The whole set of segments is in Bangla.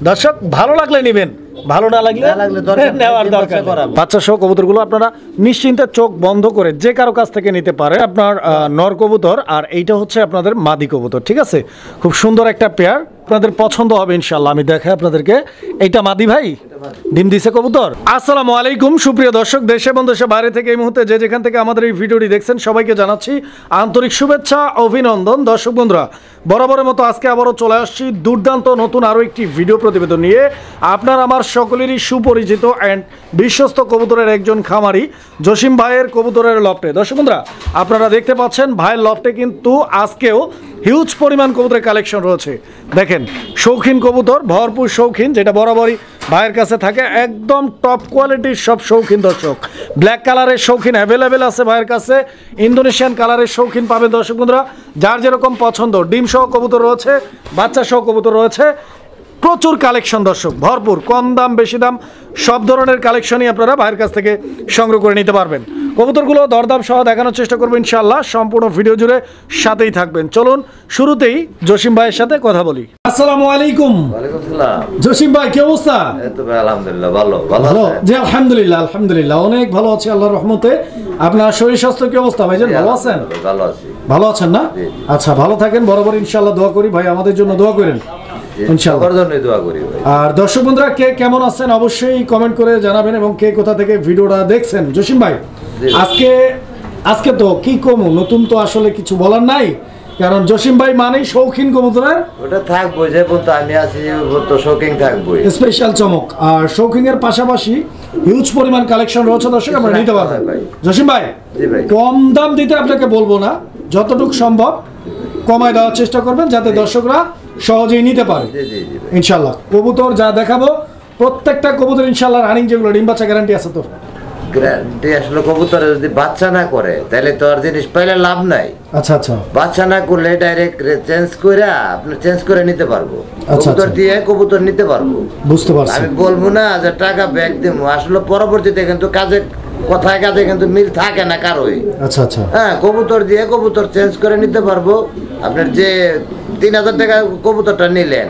দর্শক ভালো লাগলে নেবেন, ভালো না লাগলে নেওয়ার দরকার। বাচ্চা সহ কবুতরগুলো আপনারা নিশ্চিন্তে চোখ বন্ধ করে যে কারো কাছ থেকে নিতে পারেন। আপনার নর কবুতর আর এইটা হচ্ছে আপনাদের মাদি কবুতর, ঠিক আছে? খুব সুন্দর একটা পেয়ার, আপনাদের পছন্দ হবে ইনশাল্লাহ। আমি দেখাই আপনাদেরকে, এইটা মাদি ভাই, ডিম দিছে কবুতর। আসসালামু আলাইকুম সুপ্রিয় দর্শক, দেশে এবং দেশের বাইরে থেকে এই মুহূর্তে যে যেখান থেকে আমাদের এই ভিডিওটি দেখছেন সবাইকে জানাচ্ছি আন্তরিক শুভেচ্ছা, অভিনন্দন। দর্শক বন্ধুরা, বরাবরের মতো আজকে আবারও চলে আসছি দুর্দান্ত নতুন আরও একটি ভিডিও প্রতিবেদন নিয়ে। আপনার আমার সকলেরই সুপরিচিত অ্যান্ড বিশ্বস্ত কবুতরের একজন খামারি জসিম ভাইয়ের কবুতরের লফটে। দর্শক বন্ধুরা, আপনারা দেখতে পাচ্ছেন ভাইয়ের লফটে কিন্তু আজকেও হিউজ পরিমাণ কবুতরের কালেকশন রয়েছে। দেখেন, শৌখিন কবুতর, ভরপুর শৌখিন, যেটা বরাবরই ভাইয়ের কাছে থাকে, একদম টপ কোয়ালিটির সব শৌখিন। দর্শক, ব্ল্যাক কালারের শৌখিন অ্যাভেলেবেল আছে ভাইয়ের কাছে, ইন্দোনেশিয়ান কালারের শৌখিন পাবেন। দর্শক বন্ধুরা, যার যেরকম পছন্দ, ডিম সহ কবুতর রয়েছে, বাচ্চা সহ কবুতর রয়েছে, প্রচুর কালেকশন। দর্শক, ভরপুর, কম দাম বেশি দাম সব ধরনের কালেকশনই আপনারা ভাইয়ের কাছ থেকে সংগ্রহ করে নিতে পারবেন। কবুতরগুলো দরদাম সহ দেখানোর চেষ্টা করবো ইনশাআল্লাহ, সম্পূর্ণ ভিডিও জুড়ে সাথেই থাকবেন। চলুন শুরুতেই জসিম ভাইয়ের সাথে কথা বলি। আসসালামু আলাইকুম। ওয়ালাইকুম আসসালাম। জসিম ভাই, কি অবস্থা? এই তো ভাই আলহামদুলিল্লাহ ভালো। ভালো জি, আলহামদুলিল্লাহ আলহামদুলিল্লাহ অনেক ভালো আছি আল্লাহর রহমতে। আপনার শরীর স্বাস্থ্য কি অবস্থা ভাইজান? ভালো আছেন? ভালো আছি। ভালো আছেন না? আচ্ছা, ভালো থাকেন, বরাবর ইনশাআল্লাহ দোয়া করি। ভাই আমাদের জন্য দোয়া করেন ইনশাআল্লাহ। দোয়া করি ভাই। আর দর্শক বন্ধুরা, কে কেমন আছেন অবশ্যই কমেন্ট করে জানাবেন এবং কে কোথা থেকে ভিডিওটা দেখছেন। জসিম ভাই, আজকে তো কি কম, নতুন তো আসলে কিছু বলার নাই, কারণ জসিম ভাই মানেই শৌখিন কবুতরের। ওটা থাকবো, যে পর্যন্ত আমি আছি তো শৌখিন থাকবো, স্পেশাল চমক। আর শৌখিন এর পাশাপাশি হিউজ পরিমাণ কালেকশন রয়েছে দর্শক, আমরা নিতে পারবেন। জসিম ভাই, কম দাম দিতে আপনাকে বলবো না, যতটুকু সম্ভব কমায় দেওয়ার চেষ্টা করবেন যাতে দর্শকরা সহজেই নিতে পারে ইনশাআল্লাহ। কবুতর যা দেখাবো প্রত্যেকটা কবুতর ইনশাআল্লাহ রানিং, যেগুলো ডিম বাচ্চা গ্যারান্টি আছে। তো গ্যারান্টি আসলে কবুতরে যদি বাচ্চা না করে তাহলে তো আর জিনিস পাইলে লাভ নাই। আচ্ছা আচ্ছা, বাচ্চা না করলে ডাইরেক্ট চেঞ্জ করে আপনি চেঞ্জ করে নিতে পারবো, কবুতর দিয়ে কবুতর নিতে পারবো। বুঝতে পারছি। আমি বলবো না যে টাকা ব্যাক দেবো, আসলে পরবর্তীতে কিন্তু কাজে কথায় কাজে কিন্তু মিল থাকে না কারোই। আচ্ছা আচ্ছা, হ্যাঁ, কবুতর দিয়ে কবুতর চেঞ্জ করে নিতে পারবো। আপনার যে 3000 টাকা কবুতরটা নিলেন,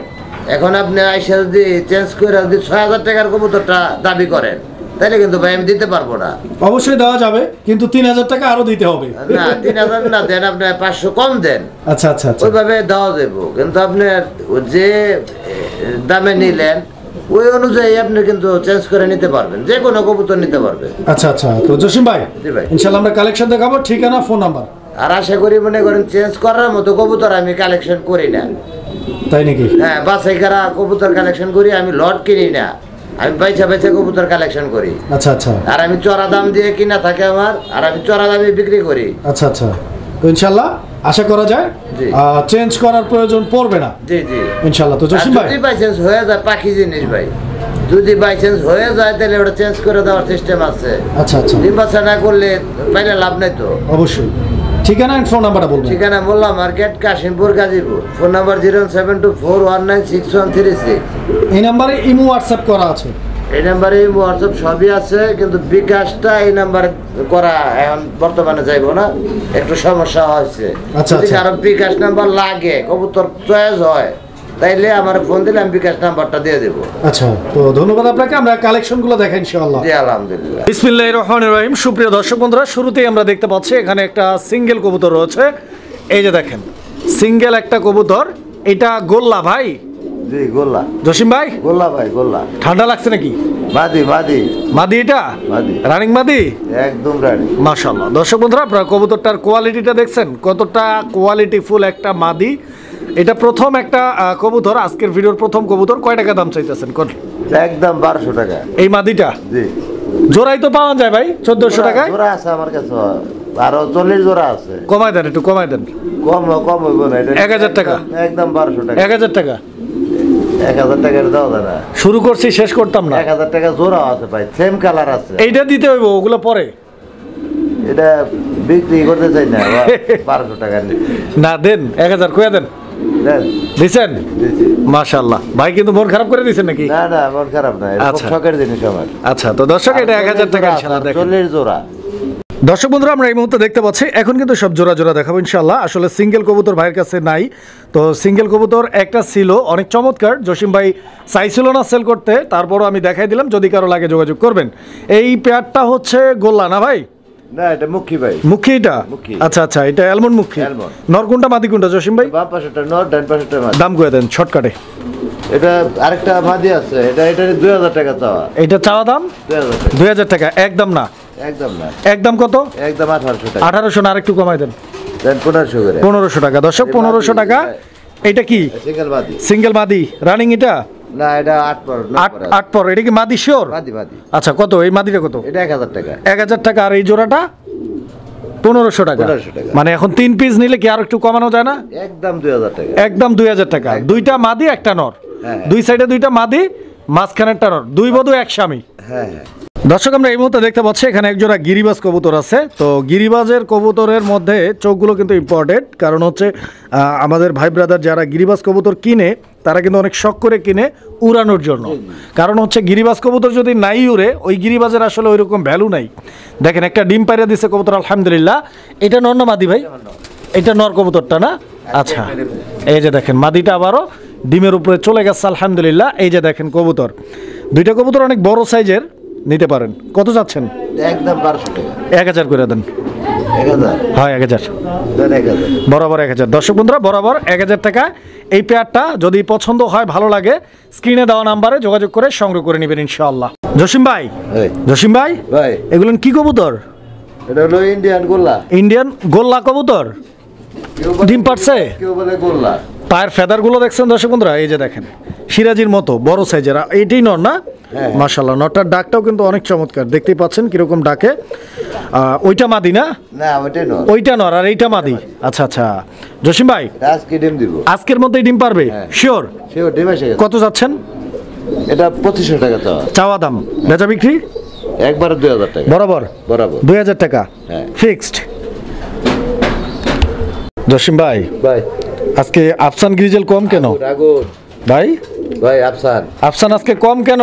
এখন আপনি আইসা যদি চেঞ্জ করে যদি 6000 টাকার কবুতরটা দাবি করেন তাহলে কিন্তু ভাই আমি দিতে পারবো না। অবশ্যই দেওয়া যাবে, কিন্তু 3000 টাকা আরো দিতে হবে। না, 3000 না দেন, আপনি 500 কম দেন। আচ্ছা আচ্ছা, ওইভাবে দেওয়া যাবো, কিন্তু আপনি যে দামে নিলেন ওই অনুযায়ী আপনি কিন্তু চেঞ্জ করে নিতে পারবেন, যে কোনো কবুতর নিতে পারবেন। আচ্ছা আচ্ছা, তো জসিম ভাই, জি ভাই, ইনশাআল্লাহ আমরা কালেকশন দেখাবো, ঠিকানা ফোন নাম্বার। আর আশা করি মনে করেন চেঞ্জ করার মতো কবুতর আমি কালেকশন করি না। তাই নাকি? হ্যাঁ, বাছাই করা কবুতর কালেকশন করি, আমি লট কিনি না, আমি বাইচা বাইচা কবুতর কালেকশন করি। আচ্ছা আচ্ছা, আর আমি চড়া দাম দিয়ে কিনা থাকে আমার, আর আমি চড়া দামে বিক্রি করি। আচ্ছা আচ্ছা, তো ইনশাআল্লাহ আশা করা যায় চেঞ্জ করার প্রয়োজন পড়বে না। জি জি, ইনশাআল্লাহ। তো জসিম ভাই, যদি বাই চান্স হয়ে যায়, পাখি জিনিস ভাই, যদি বাই চান্স হয়ে যায় তাহলে ওটা চেঞ্জ করে দেওয়ার সিস্টেম আছে। আচ্ছা আচ্ছা, ডিম বাচ্চা না করলে পাইলে লাভ নাই তো। অবশ্যই। ঠিকানা আর ফোন নাম্বারটা বলবেন। ঠিকানা Molla market, Kashimpur, Gazipur. Phone number 07241966136। এই নাম্বারে ইমো হোয়াটসঅ্যাপ করা আছে। এই নাম্বারে হোয়াটসঅ্যাপ সবই আছে, কিন্তু বিকাশটা এই নাম্বারে করা এখন বর্তমানে যাইবো না, একটু সমস্যা হয়েছে। আচ্ছা, যদি কারো বিকাশ নাম্বার লাগে, কবুতর চয়েস হয়, তাইলে আমার ফোন দিলে আমি বিকাশ নাম্বারটা দিয়ে দেবো। আচ্ছা, তো ধন্যবাদ আপনাকে। আমরা কালেকশনগুলো দেখাই ইনশাআল্লাহ। জি আলহামদুলিল্লাহ। বিসমিল্লাহির রহমানির রহিম। সুপ্রিয় দর্শক বন্ধুরা, শুরুতেই আমরা দেখতে পাচ্ছি এখানে একটা সিঙ্গেল কবুতর রয়েছে। এই যে দেখেন, সিঙ্গেল একটা কবুতর, এটা গোল্লা ভাই। জি গোল্লা। জসিম ভাই, গোল্লা ভাই, গোল্লা। ঠান্ডা লাগছে নাকি? মাদি মাদি মাদি, এটা মাদি, রানিং মাদি, একদম রানিং। মাশাআল্লাহ। দর্শক বন্ধুরা, আপনারা কবুতরটার কোয়ালিটিটা দেখছেন, কতটা কোয়ালিটিফুল একটা মাদি। এটা প্রথম একটা কবুতর, আজকের ভিডিওর প্রথম কবুতর। কয় টাকা দাম চাইতেছেন? একদম 1200 টাকা এই মাদিটা। জি, জোড়াই তো পাওয়া যায় ভাই 1400 টাকায়। জোড়া আছে আমার কাছে, আরো 40 জোড়া আছে। কমাই দেন, একটু কমাই দেন। কম হইব না, এটা 1000 টাকা, একদম 1200 টাকা। 1000 টাকা, 1000 টাকার দাও না। শুরু করছি শেষ করতাম না। 1000 টাকা জোড়া আছে ভাই, সেম কালার আছে। এইটা দিতে হইব, ওগুলো পরে। এটা বিক্রি করতে চাই না, 1200 টাকা না দেন, 1000 কইয়া দেন। দিছেন? মাশাআল্লাহ। ভাই কিন্তু মন খারাপ করে দিছেন নাকি? না না, মন খারাপ না, এটা খুব শখের জিনিস আমার। আচ্ছা, তো দর্শক, এটা 1000 টাকা ইনশাআল্লাহ দেখেন। 40 জোড়া। দর্শক বন্ধুরা আমরা এই মুহূর্তে দেখতে পাচ্ছি এখন কিন্তু সব জোড়া জোড়া দেখাবো ইনশাআল্লাহ। আসলে সিঙ্গেল কবুতর ভাইয়ের কাছে নাই, তো সিঙ্গেল কবুতর একটা ছিল অনেক চমৎকার, জসিম ভাই চাইছিল না সেল করতে, তারপরও আমি দেখাই দিলাম, যদি কারো লাগে যোগাযোগ করবেন। এই পেয়ারটা হচ্ছে গোল্লা না ভাই? না, এটা মুখী ভাই। মুখী এটা? আচ্ছা আচ্ছা, এটা অ্যালমন্ড মুখী। নর কোনটা মাদি কোনটা জসিম ভাই? বাম পাশেরটা নর, ডান পাশেরটা মাদি। দাম করে দেন শর্টকাটে। এটা আরেকটা মাদি আছে, এটা 2000 টাকা চাওয়া। এটা চাওয়া দাম 2000 টাকা? একদম না? একদম না। একদম কত? একদম 1800 টাকা। 1800 না, আরেকটু কমাই দেন। 1500 করে। 1500 টাকা দর্শক, 1500 টাকা। এটা কি সিঙ্গেল মাদি? সিঙ্গেল মাদি রানিং এটা? না, এটা 8 পর। 8 পর। এটা কি মাদি শিওর? মাদি মাদি। আচ্ছা, কত এই মাদিটা কত? এটা 1000 টাকা। 1000 টাকা। আর এই জোড়াটা 1500 টাকা। 1500 টাকা। মানে এখন 3 পিস নিলে কি আর একটু কমানো যায় না? একদম 2000 টাকা। একদম 2000 টাকা। দুইটা মাদি একটা নর, দুই সাইডে দুইটা মাদি, মাঝখানেরটা নর, দুই বধূ এক স্বামী। হ্যাঁ হ্যাঁ। দর্শক আমরা এই মুহূর্তে দেখতে পাচ্ছি এখানে একজোড়া গিরিবাজ কবুতর আছে। তো গিরিবাজের কবুতরের মধ্যে চোখগুলো কিন্তু ইম্পর্টেন্ট, কারণ হচ্ছে আমাদের ভাই ব্রাদার যারা গিরিবাজ কবুতর কিনে তারা কিন্তু অনেক শখ করে কিনে উড়ানোর জন্য। কারণ হচ্ছে গিরিবাজ কবুতর যদি নাই উড়ে, ওই গিরিবাজের আসলে ওই রকম ভ্যালু নাই। দেখেন একটা ডিম পাইরা দিছে কবুতর, আলহামদুলিল্লাহ। এটা নর না মাদি ভাই? এটা নর কবুতরটা না? আচ্ছা, এই যে দেখেন মাদিটা আবারও ডিমের উপরে চলে গেছে, আলহামদুলিল্লাহ। এই যে দেখেন কবুতর, দুইটা কবুতর অনেক বড় সাইজের, নিতে পারেন। কত যাচ্ছেন? একদম 1200 টাকা। 1000 করে দেন। 1000? হয় 1000। দেন 1000। বরাবর 1000। দর্শক বন্ধুরা বরাবর 1000 টাকা। এই পেয়ারটা যদি পছন্দ হয়, ভালো লাগে, স্ক্রিনে দেওয়া নাম্বারে যোগাযোগ করে সংগ্রহ করে নেবেন ইনশাআল্লাহ। জসিম ভাই, জসিম ভাই, ভাই এগুলো কি কবুতর? এটা হলো ইন্ডিয়ান গোল্লা। ইন্ডিয়ান গোল্লা কবুতর। ডিম পারছে? কেউ বলে গোল্লা। পায়ের ফেদারগুলো দেখছেন দর্শক বন্ধুরা? এই যে দেখেন সিরাজির মতো বড় সাইজের। এটাই নর না? মাশাআল্লাহ। নরটার ডাকটাও কিন্তু অনেক চমৎকার, দেখতেই পাচ্ছেন কিরকম ডাকে। ওইটা মাদি না? না, ওইটা নর। ওইটা নর আর এইটা মাদি। আচ্ছা আচ্ছা। জসিম ভাই আজকে ডিম দিব। আজকের মধ্যেই ডিম পারবে? শিওর? শিওর ডিম এসে গেছে। কত যাচ্ছেন? এটা 2500 টাকা চাওয়া। চাওয়া দাম? বেচা বিক্রি? একবার 2000 টাকা। বরাবর বরাবর 2000 টাকা হ্যাঁ। ফিক্সড। জসিম ভাই, ভাই আজকে আফসান গ্রিজেল কম কেন আগুন? ভাই ভাই আফসান আফসান আজকে কম কেন?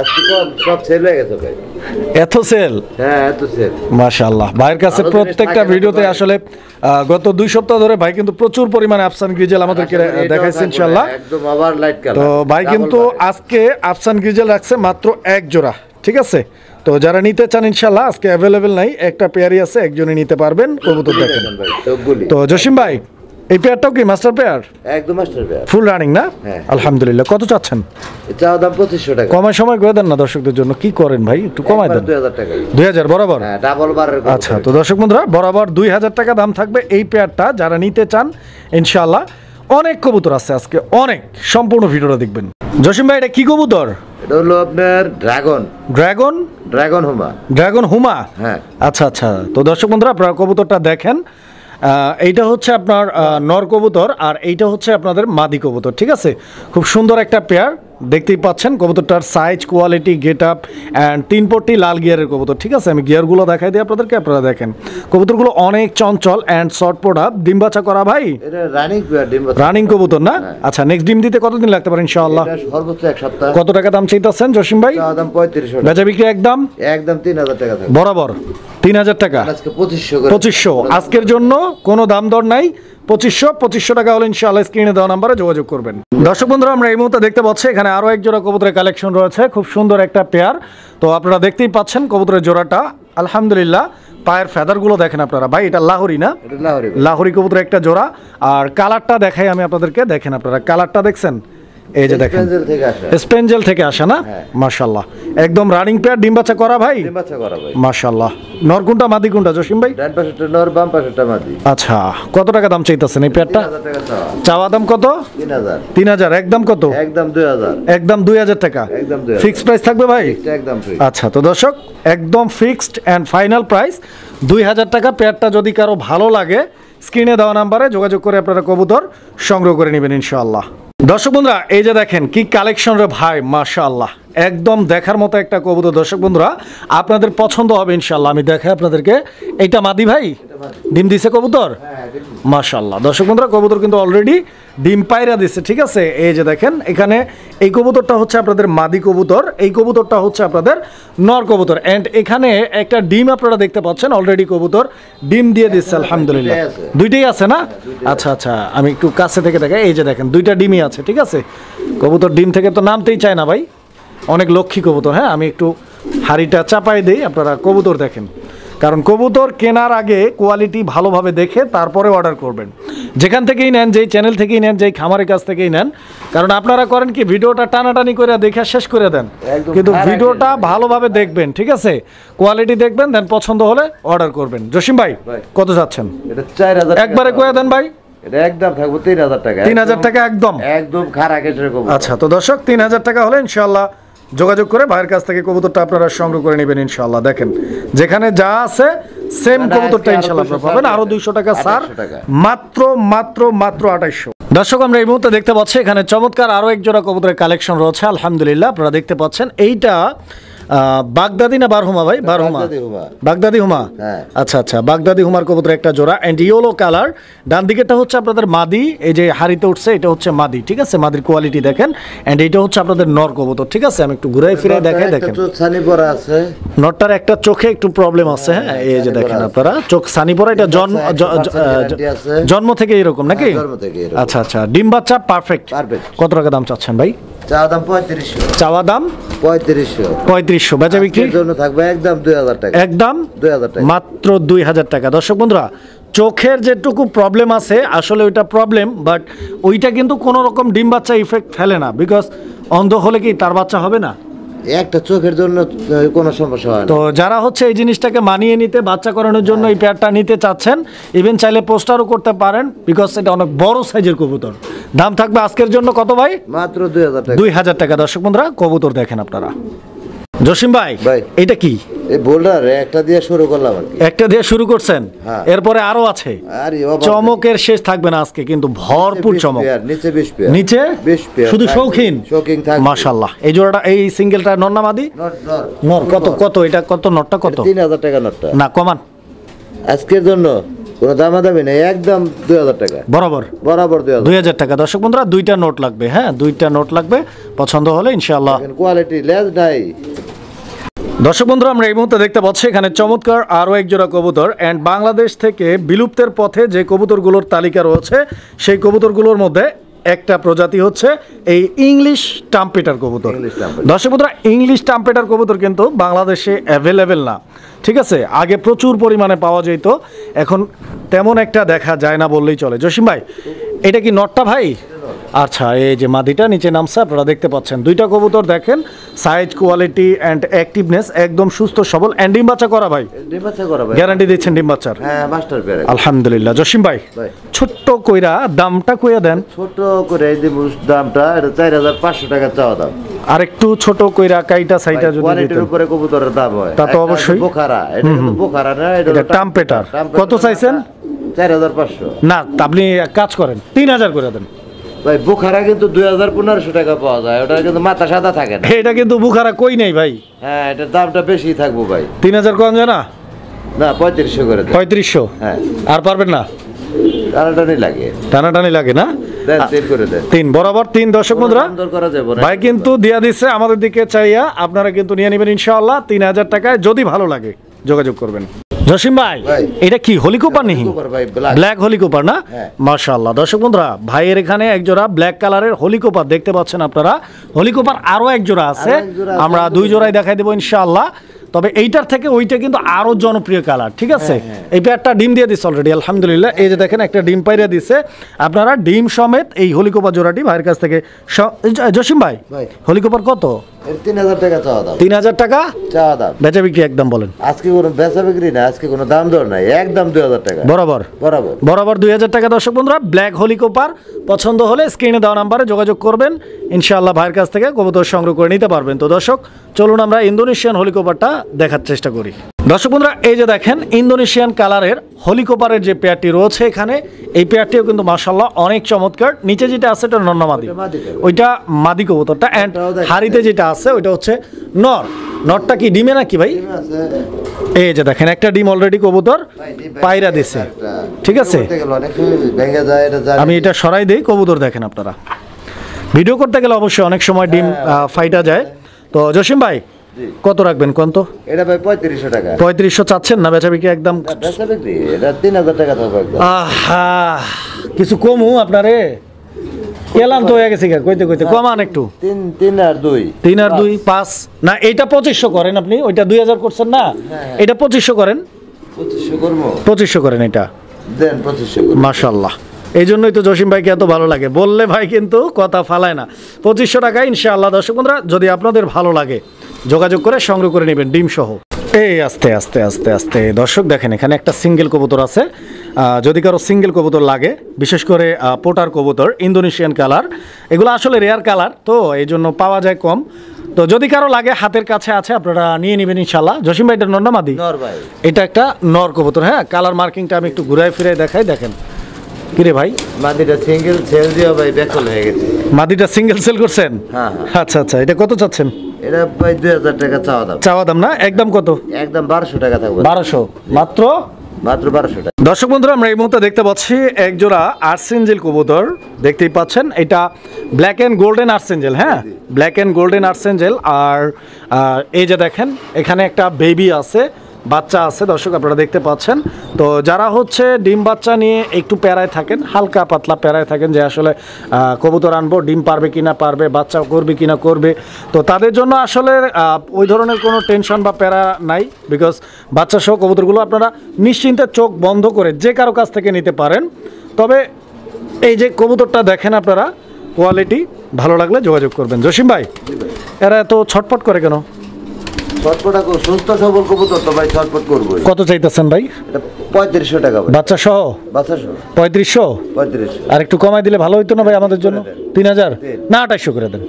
আজকে কম, সব সেল হয়ে গেছে ভাই। এত সেল? হ্যাঁ, এত সেল। মাশাআল্লাহ। ভাইয়ের কাছে আরো প্রত্যেকটা জিনিস থাকে ভিডিওতে ভাই। আসলে গত 2 সপ্তাহ ধরে ভাই কিন্তু প্রচুর পরিমাণে আফসান গ্রিজেল আমাদেরকে দেখাইছে ইনশাআল্লাহ। একদম ওভার লাইট কালার। তো ভাই কিন্তু আজকে আফসান গ্রিজেল রাখছে মাত্র এক জোড়া, ঠিক আছে? তো যারা নিতে চান ইনশাআল্লাহ আজকে অ্যাভেলেবেল নাই, একটা পেয়ারই আছে, একজনই নিতে পারবেন। কবুতর দেখেন ভাই সবগুলি। তো জসিম ভাই, এই পেয়ারটাও কি মাস্টার পেয়ার? একদম মাস্টার পেয়ার। ফুল রানিং না? হ্যাঁ। আলহামদুলিল্লাহ। কত চাচ্ছেন? চাও দাম 2500 টাকা। কমায় সময় করে দেন না দর্শকদের জন্য, কি করেন ভাই, একটু কমায় দেন। 2000 টাকা। 2000 বরাবর? হ্যাঁ, ডাবল বারের। আচ্ছা, তো দর্শক বন্ধুরা বরাবর 2000 টাকা দাম থাকবে এই পেয়ারটা, যারা নিতে চান ইনশাআল্লাহ। অনেক কবুতর আছে আজকে, অনেক, সম্পূর্ণ ভিডিওটা দেখবেন। জসিম ভাই, এটা কি কবুতর? এটা হলো আপনার ড্রাগন। ড্রাগন? ড্রাগন হুমা। ড্রাগন হুমা? হ্যাঁ। আচ্ছা আচ্ছা। তো দর্শক বন্ধুরা আপনারা কবুতরটা দেখেন, এইটা হচ্ছে আপনার নর কবুতর, আর এইটা হচ্ছে আপনাদের মাদি কবুতর, ঠিক আছে? খুব সুন্দর একটা পেয়ার, দেখতেই পাচ্ছেন কবুতরটার size, quality, get up and 3 পট্টি লাল গিয়ারের কবুতর, ঠিক আছে? আমি গিয়ারগুলো দেখাই দিই আপনাদেরকে, আপনারা দেখেন কবুতরগুলো অনেক চঞ্চল অ্যান্ড শর্ট পোড়া। ডিম বাচ্চা করা ভাই? এটা রানিং পেয়ার ডিম বাচ্চা। রানিং কবুতর না? আচ্ছা, নেক্সট ডিম দিতে কতদিন লাগতে পারে ইনশাআল্লাহ? এটা সর্বোচ্চ 1 সপ্তাহ। কত টাকা দাম চাইতেছেন জসিম ভাই? চাও দাম 3500 টাকা। বেচা বিক্রি একদম? একদম 3000 টাকা থাকবে। বরাবর 3000 টাকা। আজকে 2500 করে। 2500 আজকের জন্য কোনো দাম দর নাই। 2500 টাকা হলে ইনশাআল্লাহ স্ক্রিনে দেওয়া নাম্বারে যোগাযোগ করবেন। দর্শক বন্ধুরা আমরা এই মুহূর্তে দেখতে পাচ্ছি এখানে আরো এক জোড়া কবুতরের কালেকশন রয়েছে, খুব সুন্দর একটা পেয়ার। তো আপনারা দেখতেই পাচ্ছেন কবুতরের জোড়াটা, আলহামদুলিল্লাহ। পায়ের ফেদারগুলো দেখেন আপনারা, ভাই এটা লাহোরি না? এটা লাহোরি। লাহোরি কবুতরের একটা জোড়া। আর কালারটা দেখাই আমি আপনাদেরকে, দেখেন আপনারা কালারটা দেখছেন? এই যে দেখেন, স্পেঞ্জেল থেকে আসে। স্পেঞ্জেল থেকে আসে না? মাশাআল্লাহ, একদম রানিং পেয়ার, ডিম বাচ্চা করা ভাই? ডিম বাচ্চা করা ভাই। মাশাআল্লাহ। নর কোনটা মাদি কোনটা জসিম ভাই? ডান পাশেরটা নর, বাম পাশেরটা মাদি। আচ্ছা, কত টাকা দাম চাইতেছেন এই পেয়ারটা? 3000 টাকা চাওয়া। চাওয়া দাম কত? 3000। 3000। একদম কত? একদম 2000। একদম 2000 টাকা। একদম 2000। ফিক্সড প্রাইস থাকবে ভাই? একদম ফ্রি। আচ্ছা, তো দর্শক একদম ফিক্সড অ্যান্ড ফাইনাল প্রাইস 2000 টাকা। পেয়ারটা যদি কারো ভালো লাগে স্ক্রিনে দেওয়া নাম্বারে যোগাযোগ করে আপনারা কবুতর সংগ্রহ করে নেবেন ইনশাআল্লাহ। দর্শক বন্ধুরা এই যে দেখেন কি কালেকশন রে ভাই, মাশাআল্লাহ, একদম দেখার মতো একটা কবুতর। দর্শক বন্ধুরা আপনাদের পছন্দ হবে ইনশাআল্লাহ। আমি দেখাই আপনাদেরকে, এইটা মাদি ভাই? ডিম দিছে কবুতর? মাশাআল্লাহ। দর্শক বন্ধুরা কবুতর কিন্তু অলরেডি ডিম পায়রা দিচ্ছে, ঠিক আছে। এই যে দেখেন এখানে এই কবুতরটা হচ্ছে আপনাদের মাদি কবুতর, এই কবুতরটা হচ্ছে আপনাদের নর কবুতর। এন্ড এখানে একটা ডিম আপনারা দেখতে পাচ্ছেন অলরেডি কবুতর ডিম দিয়ে দিচ্ছে আলহামদুলিল্লাহ। দুইটাই আছে না? আচ্ছা আচ্ছা, আমি একটু কাছে থেকে দেখাই। এই যে দেখেন দুইটা ডিমই আছে, ঠিক আছে। কবুতর ডিম থেকে তো নামতেই চায় না ভাই, অনেক লক্ষ্মী কবুতর। হ্যাঁ, আমি একটু হাড়িটা চাপাই দিই, আপনারা কবুতর দেখেন। কারণ কবুতর কেনার আগে কোয়ালিটি ভালোভাবে দেখে তারপরে অর্ডার করবেন, যেখান থেকেই নেন, যেই চ্যানেল থেকেই নেন, যেই খামারের কাছ থেকেই নেন। কারণ আপনারা করেন কি, ভিডিওটা টানাটানি করে দেখে শেষ করে দেন, কিন্তু ভিডিওটা ভালোভাবে দেখবেন, ঠিক আছে। কোয়ালিটি দেখবেন, দেন পছন্দ হলে অর্ডার করবেন। জসিম ভাই কত যাচ্ছেন? এটা 4000 একবারে কয়ে দেন ভাই। এটা একদম থাকবো 3000 টাকা। 3000 টাকা একদম একদম খারাপ এরকম। আচ্ছা, তো দর্শক 3000 টাকা হলে ইনশাআল্লাহ যোগাযোগ করে ভাইয়ের কাছ থেকে কবুতরটা আপনারা সংগ্রহ করে নেবেন ইনশাআল্লাহ। দেখেন যেখানে যা আছে সেম কবুতরটা ইনশাআল্লাহ আপনারা পাবেন। আরো 200 টাকা স্যার, মাত্র মাত্র মাত্র 2800। দর্শক আমরা এই মুহূর্তে দেখতে পাচ্ছি এখানে চমৎকার আরো এক জোড়া কবুতরের কালেকশন রয়েছে আলহামদুলিল্লাহ। আপনারা দেখতে পাচ্ছেন এইটা বাগদাদি না বারহুমা ভাই? বারহুমা, বাগদাদি হুমা। আচ্ছা আচ্ছা, বাগদাদি হুমার কবুতর একটা জোড়া এন্ড ইয়েলো কালার। ডান দিকেরটা হচ্ছে আপনাদের মাদি, এই যে হাড়িতে উঠছে এটা হচ্ছে মাদি, ঠিক আছে। মাদির কোয়ালিটি দেখেন। এন্ড এইটা হচ্ছে আপনাদের নর কবুতর, ঠিক আছে। আমি একটু ঘুরে ফিরে দেখাই, দেখেন নরটার একটা চোখে একটু প্রবলেম আছে। হ্যাঁ, এই যে দেখেন আপনারা চোখ সানি পড়া, এটা জন্ম থেকে এরকম নাকি? আচ্ছা আচ্ছা, ডিম বাচ্চা পারফেক্ট। কত টাকা দাম চাচ্ছেন ভাই? চাওয়া দাম 3500। চাওয়া দাম 3500। বেচা বিক্রির জন্য থাকবে একদম 2000 টাকা। একদম 2000 টাকা, মাত্র 2000 টাকা। দর্শক বন্ধুরা, চোখের যেটুকু প্রবলেম আছে আসলে ওইটা প্রবলেম, বাট ওইটা কিন্তু কোনো রকম ডিম বাচ্চা ইফেক্ট ফেলে না। বিকজ অন্ধ হলে কি তার বাচ্চা হবে না? একটা চোখের জন্য কোনো সমস্যা হয় না। তো যারা হচ্ছে এই জিনিসটাকে মানিয়ে নিতে, বাচ্চা করানোর জন্য এই পেয়ারটা নিতে চাচ্ছেন, ইভেন চাইলে পোস্টারও করতে পারেন, বিকজ এটা অনেক বড় সাইজের কবুতর। দাম থাকবে আজকের জন্য কত ভাই? মাত্র 2000 টাকা। 2000 টাকা। দর্শক বন্ধুরা কবুতর দেখেন আপনারা। জসিম ভাই এটা কি? এই বোল্ডার একটা দিয়ে শুরু করলাম আর কি। একটা দিয়ে শুরু করছেন, এরপরে আরো আছে। চমকের শেষ থাকবে না আজকে, কিন্তু ভরপুর চমক। নিচে 20 পেয়ার, নিচে 20 পেয়ার শুধু শৌখিন থাকবে মাশাআল্লাহ। এই জোড়াটা, এই সিঙ্গেলটা নর না মাদি? নর। কত কত এটা? কত নরটা কত? 3000 টাকা নরটা। না কমান আজকের জন্য কোনো দামাদামি নেই, একদম 2000 টাকা। বরাবর বরাবর 2000 টাকা। দর্শক বন্ধুরা দুইটা নোট লাগবে, হ্যাঁ দুইটা নোট লাগবে। পছন্দ হলে ইনশাআল্লাহ। কোয়ালিটি লেজ নাই। দর্শক বন্ধুরা আমরা এই মুহূর্তে দেখতে পাচ্ছি এখানে চমৎকার আরও এক জোড়া কবুতর। অ্যান্ড বাংলাদেশ থেকে বিলুপ্তের পথে যে কবুতরগুলোর তালিকা রয়েছে সেই কবুতরগুলোর মধ্যে একটা প্রজাতি হচ্ছে এই ইংলিশ টাম্পেটার কবুতর। দর্শক বন্ধুরা, ইংলিশ টাম্পেটার কবুতর কিন্তু বাংলাদেশে অ্যাভেলেবেল না, ঠিক আছে। আগে প্রচুর পরিমাণে পাওয়া যেত, এখন তেমন একটা দেখা যায় না বললেই চলে। জসিম ভাই এটা কি নটটা ভাই? আচ্ছা, এই যে মাদিটা নিচে নামছে আপনারা দেখতে পাচ্ছেন। দুইটা কবুতর দেখেন, সাইজ, কোয়ালিটি অ্যান্ড অ্যাক্টিভনেস একদম সুস্থ সবল। অ্যান্ড ডিম বাচ্চা করা ভাই? ডিম বাচ্চা করা ভাই, গ্যারান্টি দিচ্ছেন ডিম বাচ্চার? হ্যাঁ, মাস্টার পেয়ার আলহামদুলিল্লাহ। জসিম ভাই ছোট্ট কইরা দামটা কইয়া দেন। ছোট করে দিব দামটা, এটা 4500 টাকা চাওয়া দাম। আর একটু ছোট কইরা কাইটা সাইটা যদি দিতেন। কোয়ালিটির উপরে কবুতরের দাম হয়, তা তো অবশ্যই। বোখারা, এটা কিন্তু বোখারা না, এটা টাম্পেটার। কত চাইছেন? 4500। না আপনি কাজ করেন 3000 করে দেন ভাই। বুখারা কিন্তু 2500 টাকা পাওয়া যায়, ওটা কিন্তু মাথা সাদা থাকে না। এটা কিন্তু বুখারা কই নাই ভাই। হ্যাঁ, এটার দামটা বেশি থাকবো ভাই। 3000 কম যায় না? না, 3500 করে দেন। 3500? হ্যাঁ। আর পারবেন না? টানাটানি লাগে। টানাটানি লাগে না? দেন 3 করে দেন। 3 বরাবর 3। দর্শক বন্ধুরা ভাই কিন্তু দিয়া দিচ্ছে আমাদের দিকে চাইয়া, আপনারা কিন্তু নিয়ে নেবেন ইনশাআল্লাহ 3000 টাকায়। যদি ভালো লাগে যোগাযোগ করবেন। জসিম ভাই এটা কি হলিকপার নেই? ব্ল্যাক হলিকপার না? মাশাআল্লাহ। দর্শক বন্ধুরা ভাইয়ের এখানে এক জোড়া ব্ল্যাক কালারের হলিকপার দেখতে পাচ্ছেন আপনারা। হলিকপার আরো এক জোড়া আছে, আমরা 2 জোড়াই দেখাই দেবো ইনশাআল্লাহ। তবে এইটার থেকে ওইটা কিন্তু আরো জনপ্রিয় কালার, ঠিক আছে। এই পেয়ারটা ডিম দিয়ে দিচ্ছে অলরেডি আলহামদুলিল্লাহ। এই যে দেখেন একটা ডিম পাইরা দিচ্ছে। আপনারা ডিম সমেত এই হলিকপার জোড়াটি ভাইয়ের কাছ থেকে। জসিম ভাই হলিকপার কত? 3000 টাকা চাওয়া দাম। 3000 টাকা চাওয়া দাম। বেচা বিক্রি একদম বলেন? আজকে কোনো বেচা বিক্রি না, আজকে কোনো দাম দর নাই, একদম 2000 টাকা। বরাবর বরাবর বরাবর 2000 টাকা। দর্শক বন্ধুরা ব্ল্যাক হলিকপার পছন্দ হলে স্ক্রিনে দেওয়া নাম্বারে যোগাযোগ করবেন, ইনশাআল্লাহ ভাইয়ের কাছ থেকে কবুতর সংগ্রহ করে নিতে পারবেন। তো দর্শক চলুন আমরা ইন্দোনেশিয়ান হলিকপারটা দেখার চেষ্টা করি। দর্শক বন্ধুরা এই যে দেখেন ইন্দোনেশিয়ান কালারের হলিকপারের যে পেয়ারটি রয়েছে এখানে, এই পেয়ারটিও কিন্তু মাশাআল্লাহ অনেক চমৎকার। নিচে যেটা আছে এটা নর না মাদি? ওইটা মাদি কবুতরটা। অ্যান্ড হাড়িতে যেটা আছে ওইটা হচ্ছে নর। নটটা কি ডিমে নাকি ভাই? ডিম আছে। এই যে দেখেন একটা ডিম অলরেডি কবুতর ভাই, ডিম পায়রা দিছে। একটা। ঠিক আছে, করতে গেলে অনেক সময় ভেঙে যায়, এটা জানি। আমি এটা সরাই দেই, কবুতর দেখেন আপনারা। ভিডিও করতে গেলে অবশ্যই অনেক সময় ডিম ফাইটা যায়। তো জসিম ভাই জি। কত রাখবেন কোন তো? এটা ভাই 3500 টাকা। 3500 চাচ্ছেন না বেচা বিক্রি একদম? বেচা বিক্রি এটা 3000 টাকা থাকবে একদম। আহা, কিছু কমু আপনারে এলাম তো হয়ে গেছে কইতে কইতে, কমান একটু। 3 আর 2 3 আর 2 5 না, এইটা 2500 করেন আপনি, ওইটা 2000 করছেন না, এটা 2500 করেন। 2500 করবো। 2500 করেন এটা, দেন 2500 করবো। মাশাআল্লাহ। এই জন্যই তো জসিম ভাইকে এত ভালো লাগে, বললে ভাই কিন্তু কথা ফালায় না। 2500 টাকা ইনশাআল্লাহ। দর্শক বন্ধুরা, যদি আপনাদের ভালো লাগে যোগাযোগ করে সংগ্রহ করে নেবেন ডিম সহ। এই আস্তে আস্তে আস্তে আস্তে দর্শক দেখেন, এখানে একটা সিঙ্গেল কবুতর আছে। যদি কারো সিঙ্গেল কবুতর লাগে, বিশেষ করে পোটার কবুতর, ইন্দোনেশিয়ান কালার, এগুলো আসলে রেয়ার কালার তো এই জন্য পাওয়া যায় কম। তো যদি কারো লাগে হাতের কাছে আছে, আপনারা নিয়ে নেবেন ইনশাল্লাহ। জসিম ভাই এটা নর না মাদি? নর ভাই। এটা একটা নর কবুতর। হ্যাঁ, কালার মার্কিংটা আমি একটু ঘুরাই ফিরাই দেখাই, দেখেন। কিরে ভাই, মাদিটা সিঙ্গেল সেল দিও ভাই, বেকল হয়ে গেছে। মাদিটা সিঙ্গেল সেল করছেন? হ্যাঁ। আচ্ছা আচ্ছা, এটা কত চাচ্ছেন? এটা ভাই 2000 টাকা চাওয়া দাম। চাওয়া দাম না, একদম কত? একদম 1200 টাকা থাকবে। 1200 মাত্র। মাত্র 1200 টাকা। দর্শক বন্ধুরা, আমরা এই মুহূর্তে দেখতে পাচ্ছি এক জোড়া আর্সেঞ্জেল কবুতর, দেখতেই পাচ্ছেন। এটা ব্ল্যাক অ্যান্ড গোল্ডেন আর্সেঞ্জেল। হ্যাঁ, ব্ল্যাক অ্যান্ড গোল্ডেন আর্সেঞ্জেল। আর এই যে দেখেন, এখানে একটা বেবি আছে, বাচ্চা আছে। দর্শক আপনারা দেখতে পাচ্ছেন। তো যারা হচ্ছে ডিম বাচ্চা নিয়ে একটু প্যারায় থাকেন, হালকা পাতলা প্যারায় থাকেন, যে আসলে কবুতর আনবো, ডিম পারবে কিনা পারবে, বাচ্চা করবে কিনা করবে, তো তাদের জন্য আসলে ওই ধরনের কোনো টেনশন বা প্যারা নাই। বিকজ বাচ্চা সহ কবুতরগুলো আপনারা নিশ্চিন্তে চোখ বন্ধ করে যে কারো কাছ থেকে নিতে পারেন। তবে এই যে কবুতরটা দেখেন আপনারা, কোয়ালিটি ভালো লাগলে যোগাযোগ করবেন। জসিম ভাই, এরা এত ছটপট করে কেন? ছটপট সুস্থ সবল কবুতর তো ভাই ছটপট করবো। কত চাইতেছেন ভাই? এটা 3500 টাকা ভাই। বাচ্চা সহ বাচ্চা সহ 3500। 3500। আর একটু কমাই দিলে ভালো হইতো না ভাই আমাদের জন্য? 3000 না 2800 করে দেন।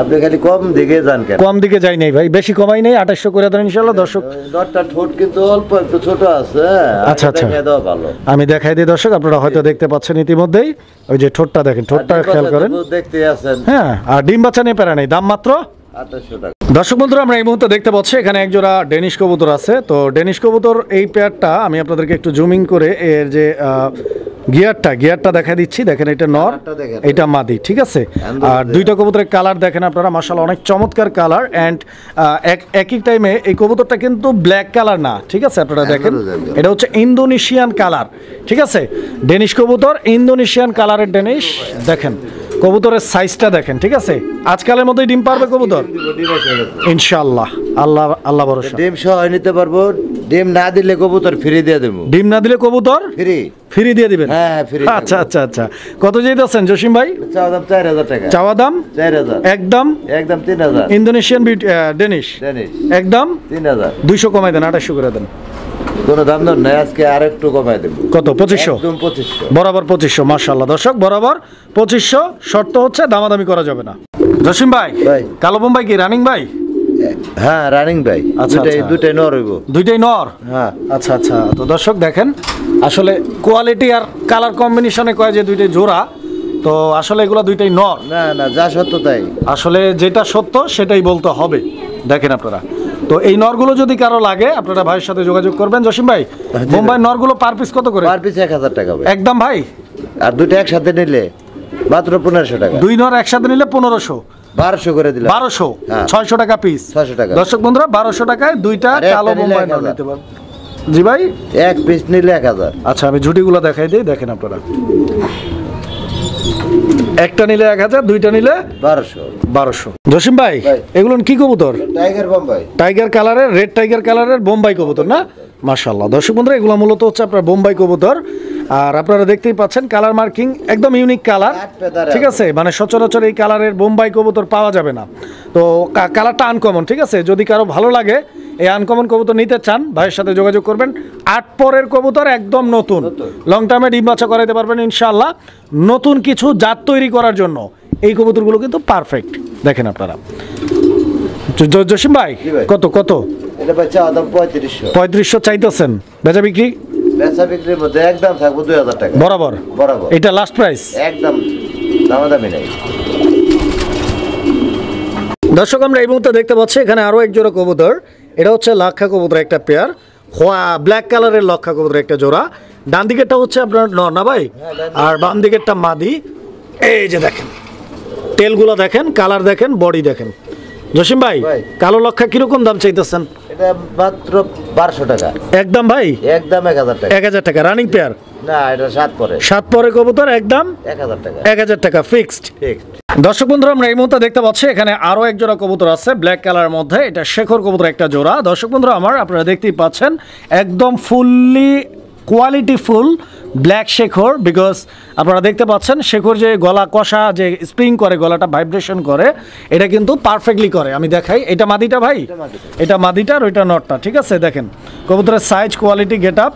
আপনি খালি কম দিকে যান কেন? কম দিকে যাই নাই ভাই, বেশি কমাই নাই, 2800 করে দেন ইনশাআল্লাহ। দর্শক, নটটা ঠোঁট কিন্তু অল্প একটু ছোট আছে। আচ্ছা আচ্ছা, দেখাই দাও ভালো। আমি দেখাই দিই দর্শক, আপনারা হয়তো দেখতে পাচ্ছেন ইতিমধ্যেই। ওই যে ঠোঁটটা দেখেন, ঠোঁটটা খেয়াল করেন। দেখতে আছেন। হ্যাঁ, আর ডিম বাচ্চা নিয়ে প্যারা নেই, দাম মাত্র 2800 টাকা। দর্শক বন্ধুরা, আমরা এই মুহূর্তে দেখতে পাচ্ছি এখানে একজোড়া ডেনিশ কবুতর আছে। তো ডেনিশ কবুতর এই পেয়ারটা আমি আপনাদেরকে একটু জুমিং করে এর যে গিয়ারটা দেখা দিচ্ছি। দেখেন, এটা নর, এটা মাদি। ঠিক আছে, আর দুইটা কবুতরের কালার দেখেন আপনারা, মাশাআল্লাহ অনেক চমৎকার কালার। অ্যান্ড একই টাইমে এই কবুতরটা কিন্তু ব্ল্যাক কালার না। ঠিক আছে, আপনারা দেখেন, এটা হচ্ছে ইন্দোনেশিয়ান কালার। ঠিক আছে, ডেনিশ কবুতর, ইন্দোনেশিয়ান কালারের ডেনিশ। দেখেন কবুতরের সাইজটা দেখেন। ঠিক আছে, আজকালের মধ্যেই ডিম পারবে কবুতর ইনশাআল্লাহ। আল্লাহ আল্লাহ ভরসা। ডিম সহ নিতে পারবো। ডিম না দিলে কবুতর ফ্রি দিয়ে দেবো। ডিম না দিলে কবুতর ফ্রি ফ্রি দিয়ে দিবেন? হ্যাঁ, ফ্রি। আচ্ছা আচ্ছা আচ্ছা, কত চাইতেছেন জসিম ভাই? চাওয়া দাম 4000 টাকা। চাওয়া দাম 4000। একদম 3000। ইন্দোনেশিয়ান ডেনিশ একদম 3000। 200 কমাই দেন, 2800 করে দেন। কোনো দাম দর নাই, আজকে আর একটু কমাই দেবো। কত? 2500? একদম 2500। বরাবর 2500। মাশাআল্লাহ দর্শক, বরাবর 2500। শর্ত হচ্ছে দামাদামি করা যাবে না। জসিম ভাই, ভাই। কালো বোম্বাই কি রানিং ভাই? হ্যাঁ, রানিং ভাই। আচ্ছা, দুটাই নর হইব। দুইটাই নর? হ্যাঁ। আচ্ছা আচ্ছা, তো দর্শক দেখেন, আসলে কোয়ালিটি আর কালার কম্বিনেশনে কয় যে দুইটাই জোড়া, তো আসলে এগুলো দুইটাই নর। না না, যা সত্য তাই। আসলে যেটা সত্য সেটাই বলতে হবে। দেখেন আপনারা, তো এই নরগুলো যদি কারো লাগে, আপনারা ভাইয়ের সাথে যোগাযোগ করবেন। জসিম ভাই, বোম্বাই নরগুলো পার পিস কত করে? পার পিস 1000 টাকা ভাই। একদম ভাই। আর দুটো একসাথে নিলে মাত্র 1500 টাকা। দুই নর একসাথে নিলে 1500। 1200 করে দিলাম। 1200। হ্যাঁ। 600 টাকা পিস। 600 টাকা। দর্শক বন্ধুরা, 1200 টাকায় দুইটা আর একটা কালো নিলে বোম্বাই নর 1000 নিতে পারবেন। জি ভাই, এক পিস নিলে 1000। আচ্ছা আমি ঝুটিগুলো দেখাই দিই, দেখেন আপনারা। একটা নিলে 1000, দুইটা নিলে 1200। জসিম ভাই, ভাই। এগুলো কি কবুতর? টাইগার বোম্বাই। টাইগার কালারের, রেড টাইগার কালারের বোম্বাই কবুতর না? মাশাআল্লাহ দর্শক বন্ধুরা, এগুলো মূলত হচ্ছে আপনার বোম্বাই কবুতর। আর আপনারা দেখতেই পাচ্ছেন কালার মার্কিং একদম ইউনিক কালার। ঠিক আছে, মানে সচরাচর এই কালারের বোম্বাই কবুতর পাওয়া যাবে না। তো কালারটা আনকমন। ঠিক আছে, যদি কারো ভালো লাগে এই আনকমন কবুতর নিতে চান, ভাইয়ের সাথে যোগাযোগ করবেন। 8 পরের কবুতর, একদম নতুন, লং টার্মে ডিম বাচ্চা করাইতে পারবেন ইনশাআল্লাহ। নতুন কিছু জাত তৈরি করার জন্য এই কবুতরগুলো কিন্তু পারফেক্ট। দেখেন আপনারা। জসিম ভাই, কত কত? এটা ভাই চাওয়া দাম 3500। 3500 চাইতেছেন, বেচা বিক্রি? বেচা বিক্রির মধ্যে একদম থাকবো 2000 টাকা। বরাবর? বরাবর। এটা লাস্ট প্রাইস? একদম দামাদামি নাই। দর্শক আমরা এই মুহূর্তে দেখতে পাচ্ছি এখানে আরো এক জোড়া কবুতর। এটা হচ্ছে লাক্ষা কবুতর একটা পেয়ার, ব্ল্যাক কালারের লক্ষা কবুতর একটা জোড়া। ডান দিকেরটা হচ্ছে আপনার নর না ভাই, আর বাম দিকেরটা মাদি। এই যে দেখেন তেলগুলো দেখেন, কালার দেখেন, বডি দেখেন। জসিম ভাই কালো লক্ষা কিরকম দাম চাইতেছেন? এটা মাত্র 1200 টাকা একদম ভাই, একদম 1000 টাকা। 1000 টাকা রানিং পেয়ার না, এটা 7 পরে। 7 পরে কবুতর একদম 1000 টাকা। 1000 টাকা ফিক্সড। ফিক্সড। দর্শক বন্ধুরা আমরা এই মুহূর্তে দেখতে পাচ্ছি এখানে আরো এক জোড়া কবুতর আছে ব্ল্যাক কালারের মধ্যে। এটা শেখর কবুতর একটা জোড়া। দর্শক বন্ধুরা আমার আপনারা দেখতেই পাচ্ছেন একদম fully quality full black Shekhar. Because আপনারা দেখতে পাচ্ছেন শেখর যে গলা কষা যে স্প্রিং করে, গলাটা ভাইব্রেশন করে, এটা কিন্তু পারফেক্টলি করে। আমি দেখাই, এটা মাদিটা ভাই, এটা মাদিটা আর ওইটা নটটা। ঠিক আছে, দেখেন কবুতরের সাইজ, কোয়ালিটি, গেট আপ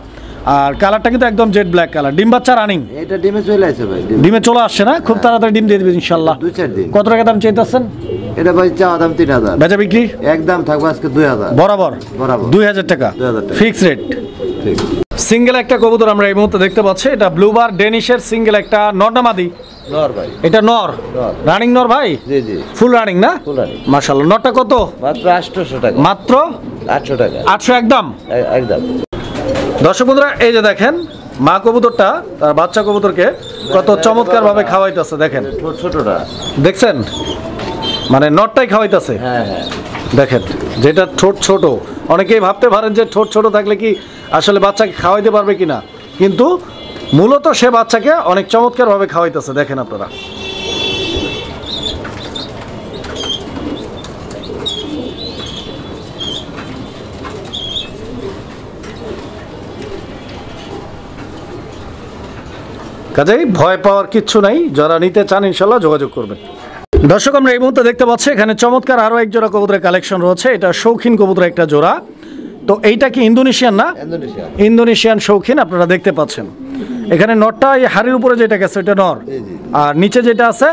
আর কালারটা কিন্তু একদম জেড ব্ল্যাক কালার। ডিম বাচ্চা রানিং, এটা ডিমে চলে আসে ভাই। ডিমে চলে আসছে না? খুব তাড়াতাড়ি ডিম দিয়ে দিবেন ইনশাআল্লাহ। 2-4 দিন। কত টাকা দাম চাইতেছেন? এটা ভাই চাওয়া দাম 3000, বেচা বিক্রি একদম থাকবে আজকে 2000 বরাবর। 2000 টাকা 2000 টাকা ফিক্স রেট। ঠিক। সিঙ্গেল একটা কবুতর আমরা এই মুহূর্তে দেখতে পাচ্ছি। এটা ব্লুবার ডেনিশের সিঙ্গেল একটা নর না মাদি? নর ভাই। এটা নর, রানিং নর ভাই? জি জি, ফুল রানিং না? Full running. মাশাআল্লাহ। নরটা কত? মাত্র 800 টাকা। মাত্র 800 টাকা। 800 একদম। একদম। দর্শক বন্ধুরা এই যে দেখেন মা কবুতরটা তার বাচ্চা কবুতরকে কত চমৎকার ভাবে খাওয়াইতেছে দেখেন। ছোটটা দেখছেন, মানে নরটাই খাওয়াইতেছে। হ্যাঁ হ্যাঁ, দেখেন যেটা ঠোঁট ছোট, অনেকেই ভাবতে পারেন যে ঠোঁট ছোট থাকলে কি আসলে বাচ্চাকে খাওয়াইতে পারবে কিনা, কিন্তু মূলত সে বাচ্চাকে অনেক চমৎকার ভাবে খাওয়াইতেছে। দেখেন আপনারা কাজেই ভয় পাওয়ার কিচ্ছু নাই, যারা নিতে চান ইনশাল্লাহ যোগাযোগ করবেন। দর্শক আমরা এই মুহূর্তে দেখতে পাচ্ছি এখানে চমৎকার আরো এক জোড়া কবুতরের কালেকশন রয়েছে। এটা শৌখিন কবুতর একটা জোড়া। তো এইটা কি ইন্দোনেশিয়ান না? ইন্দোনেশিয়ান শৌখিন আপনারা দেখতে পাচ্ছেন। এখানে নরটা এই হাড়ির উপরে যেটা গেছে ওইটা নর, আর নিচে যেটা আছে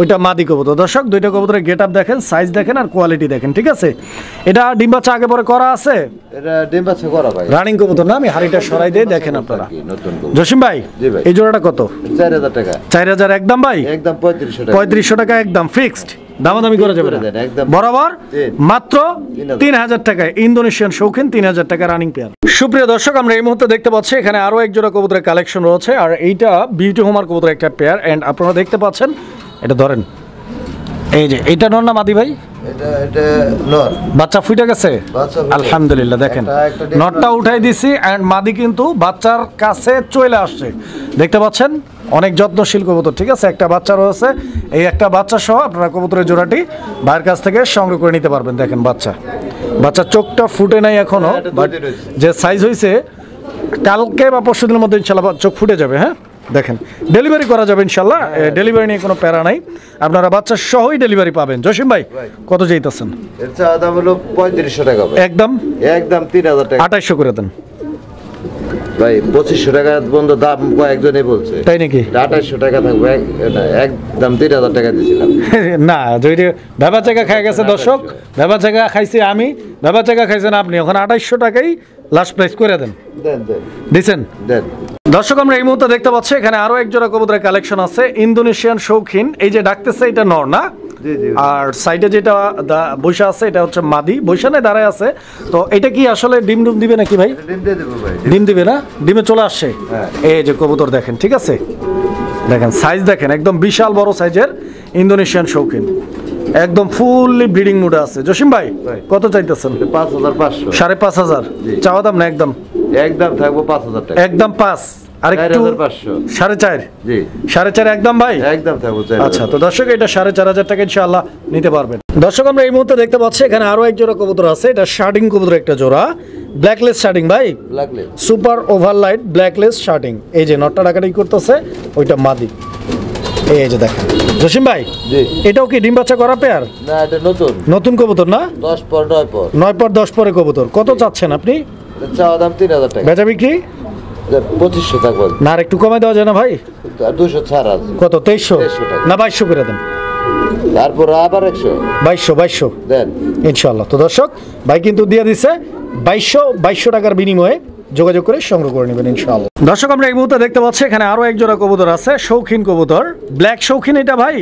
ওইটা মাদি কবুতর। দর্শক দুইটা কবুতরের গেট আপ দেখেন, সাইজ দেখেন আর কোয়ালিটি দেখেন। ঠিক আছে, এটা ডিম বাচ্চা আগে পরে করা আছে? এটা ডিম বাচ্চা করা ভাই, রানিং কবুতর না? আমি হাড়িটা সরাই দিয়ে দেখেন আপনারা। জসিম ভাই এই জোড়াটা কত? 4000 টাকা। 4000 একদম ভাই? একদম 3500 টাকা। 3500 টাকা একদম ফিক্সড। দামাদামি করা যাবে না বরাবর, মাত্র 3000 টাকায় ইন্দোনেশিয়ান শৌখিন 3000 টাকা রানিং পেয়ার। সুপ্রিয় দর্শক আমরা এই মুহূর্তে দেখতে পাচ্ছি এখানে আরো এক জোড়া কবুতরের কালেকশন রয়েছে, আর এইটা বিউটি হোমার কবুতর একটা পেয়ার। এন্ড আপনারা দেখতে পাচ্ছেন এটা ধরেন, এই যে এটা নর না মাদি ভাই? এটা নর। বাচ্চা ফুটে গেছে আলহামদুলিল্লাহ। দেখেন নরটা উঠাই দিছি এন্ড মাদি কিন্তু বাচ্চার কাছে চলে আসছে। দেখতে পাচ্ছেন অনেক যত্নশীল কবুতর। ঠিক আছে, একটা বাচ্চা রয়েছে, এই একটা বাচ্চা সহ আপনারা কবুতরের জোড়াটি ভাইয়ের কাছ থেকে সংগ্রহ করে নিতে পারবেন। দেখেন বাচ্চার চোখটা ফুটে নাই এখনো, বাট যে সাইজ হয়েছে কালকে বা পরশু দিনের মধ্যে ইনশাল্লাহ চোখ ফুটে যাবে। হ্যাঁ দেখেন ডেলিভারি করা যাবে ইনশাল্লাহ, ডেলিভারি নিয়ে কোনো প্যারা নাই, আপনারা বাচ্চা সহই ডেলিভারি পাবেন। জসিম ভাই কত চাইতেছেন? এর চাওয়া দাম হলো 3500 টাকা ভাই। একদম 3000 টাকা। 2800 করে দেন ভাই। 2500 টাকা বন্ধ দাম কয়েকজনই বলছে, তাই নাকি? 2800 টাকা থাকবে, একদম 3000 টাকা দিয়েছিলাম। না যদি ভেবা জায়গা খাই গেছে দর্শক, ভেবা জায়গা খাইছি আমি, ভেবা জায়গা খাইছেন আপনি, ওখানে 2800 টাকাই লাস্ট প্রাইস করে দেন। দিচ্ছেন দর্শক আমরা এই মুহূর্তে দেখতে পাচ্ছি এখানে আরো এক জোড়া কবুতরের কালেকশন আছে ইন্দোনেশিয়ান শৌখিন। এই যে ডাকতেছে এটা নর না, আর সাইডে যেটা বৈশা আছে এটা হচ্ছে মাদি, বৈশা নাই দাঁড়ায় আছে। তো এটা কি আসলে ডিম দিবে নাকি ভাই? ডিম দিবে না? ডিমে চলে আসছে। এই যে কবুতর দেখেন, ঠিক আছে দেখেন সাইজ দেখেন, একদম বিশাল বড় সাইজের ইন্দোনেশিয়ান শৌখিন, একদম ফুললি ব্রিডিং মুডে আছে। জসিম ভাই কত চাইতেছেন? 5500। 5500 চাওয়া দাম না? একদম থাকবো 5000 টাকা। একদম 5 আর একটু 4.5। জি 4.5 একদম ভাই, একদম থাকবো। আচ্ছা তো দর্শক এটা 4500 টাকা ইনশাআল্লাহ নিতে পারবেন। দর্শক আমরা এই মুহূর্তে দেখতে পাচ্ছি এখানে আরো এক জোড়া কবুতর আছে। এটা শার্টিং কবুতর একটা জোড়া, ব্ল্যাকলেস শার্টিং ভাই, ব্ল্যাকলেস সুপার ওভারলাইট ব্ল্যাকলেস শার্টিং। এই যে নটটা ডাকাডাকি করতেছে ওইটা মাদি। এই যে দেখেন জসিম ভাই এটাও কি ডিম বাচ্চা করা পেয়ার? না এটা নতুন কবুতর না? 10 পর 9 পর 10 পরে কবুতর। কত চাচ্ছেন আপনি? চাওয়া দাম 3000 টাকা। বেচা বিক্রি 2500 টাকা। না আর একটু কমাই দেওয়া যায় না ভাই? 200 ছাড় আছে। কত? 2300 না 2200 করে দেন। তারপর আবার 100 2200 দেন ইনশাআল্লাহ। তো দর্শক ভাই কিন্তু দিয়ে দিছে 2200 টাকার বিনিময়ে যোগাযোগ করে সংগ্রহ করে নেবেন ইনশাআল্লাহ। দর্শক আমরা এই মুহূর্তে দেখতে পাচ্ছি এখানে আরো এক জোড়া কবুতর আছে, শৌখিন কবুতর, ব্ল্যাক শৌখিন এটা ভাই,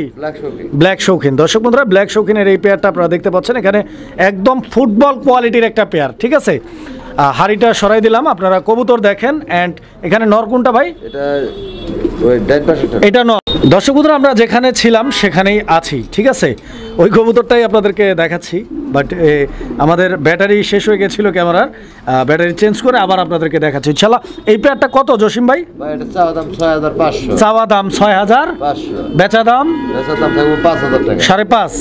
ব্ল্যাক শৌখিন। দর্শক বন্ধুরা ব্ল্যাক শৌখিনের এই পেয়ারটা আপনারা দেখতে পাচ্ছেন এখানে একদম ফুটবল কোয়ালিটির একটা পেয়ার, ঠিক আছে। হাড়িটা সরাই দিলাম, আপনারা কবুতর দেখেন। অ্যান্ড এখানে নর কোনটা ভাই? এটা নর। দর্শক বন্ধুরা আমরা যেখানে ছিলাম সেখানেই আছি, ঠিক আছে। ওই কবুতরটাই আপনাদেরকে দেখাচ্ছি, বাট আমাদের ব্যাটারি শেষ হয়ে গেছিল ক্যামেরার, ব্যাটারি চেঞ্জ করে আবার আপনাদেরকে দেখাচ্ছি ইনশাআল্লাহ। এই পেয়ারটা কত জসিম ভাই? চাওয়া দাম 6500, চাওয়া দাম 6500, বেচা দাম থাকবে 5000 টাকা। 5.5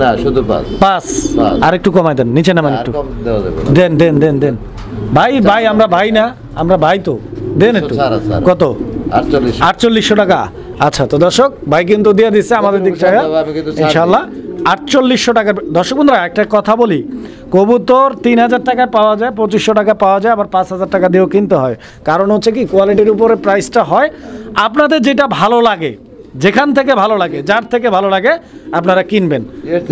না শুধু 5। আর একটু কমাই দেন, নিচে নামান একটু, দেন দেন দেন দেন ভাই, ভাই আমরা ভাই না, আমরা ভাই তো, দেন একটু। কত? 4800 টাকা। আচ্ছা তো দর্শক ভাই কিন্তু দিয়ে দিচ্ছে আমাদের দিক থেকে ইনশাআল্লাহ 4800 টাকা। দর্শক বন্ধুরা একটা কথা বলি, কবুতর 3000 টাকায় পাওয়া যায়, 2500 টাকা পাওয়া যায়, আবার 5000 টাকা দিয়েও কিনতে হয়। কারণ হচ্ছে কি কোয়ালিটির উপরে প্রাইসটা হয়। আপনাদের যেটা ভালো লাগে, যেখান থেকে ভালো লাগে, যার থেকে ভালো লাগে আপনারা কিনবেন,